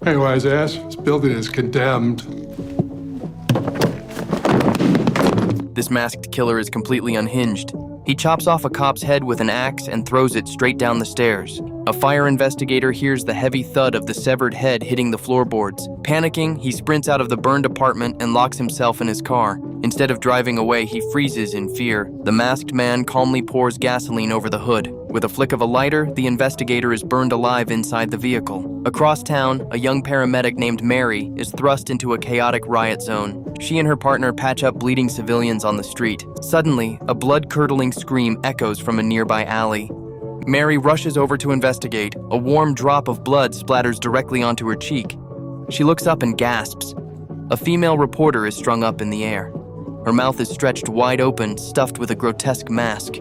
Hey, wise ass, this building is condemned. This masked killer is completely unhinged. He chops off a cop's head with an axe and throws it straight down the stairs. A fire investigator hears the heavy thud of the severed head hitting the floorboards. Panicking, he sprints out of the burned apartment and locks himself in his car. Instead of driving away, he freezes in fear. The masked man calmly pours gasoline over the hood. With a flick of a lighter, the investigator is burned alive inside the vehicle. Across town, a young paramedic named Mary is thrust into a chaotic riot zone. She and her partner patch up bleeding civilians on the street. Suddenly, a blood-curdling scream echoes from a nearby alley. Mary rushes over to investigate. A warm drop of blood splatters directly onto her cheek. She looks up and gasps. A female reporter is strung up in the air. Her mouth is stretched wide open, stuffed with a grotesque mask.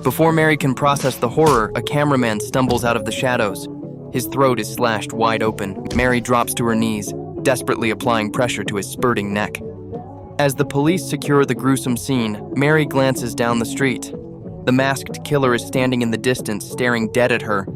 Before Mary can process the horror, a cameraman stumbles out of the shadows. His throat is slashed wide open. Mary drops to her knees, desperately applying pressure to his spurting neck. As the police secure the gruesome scene, Mary glances down the street. The masked killer is standing in the distance, staring dead at her.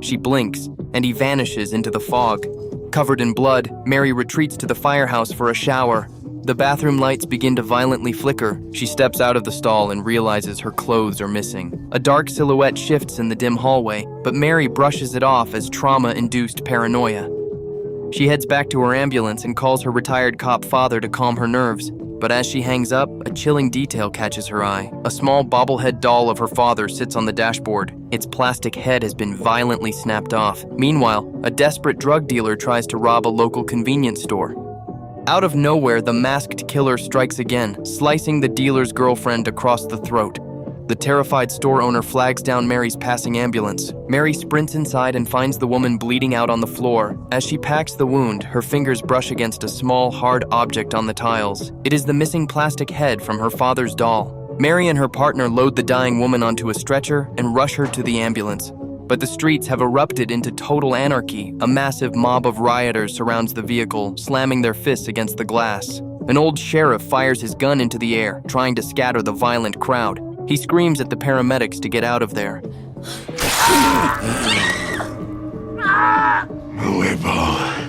She blinks, and he vanishes into the fog. Covered in blood, Mary retreats to the firehouse for a shower. The bathroom lights begin to violently flicker. She steps out of the stall and realizes her clothes are missing. A dark silhouette shifts in the dim hallway, but Mary brushes it off as trauma-induced paranoia. She heads back to her ambulance and calls her retired cop father to calm her nerves. But as she hangs up, a chilling detail catches her eye. A small bobblehead doll of her father sits on the dashboard. Its plastic head has been violently snapped off. Meanwhile, a desperate drug dealer tries to rob a local convenience store. Out of nowhere, the masked killer strikes again, slicing the dealer's girlfriend across the throat. The terrified store owner flags down Mary's passing ambulance. Mary sprints inside and finds the woman bleeding out on the floor. As she packs the wound, her fingers brush against a small, hard object on the tiles. It is the missing plastic head from her father's doll. Mary and her partner load the dying woman onto a stretcher and rush her to the ambulance. But the streets have erupted into total anarchy. A massive mob of rioters surrounds the vehicle, slamming their fists against the glass. An old sheriff fires his gun into the air, trying to scatter the violent crowd. He screams at the paramedics to get out of there. Huevo.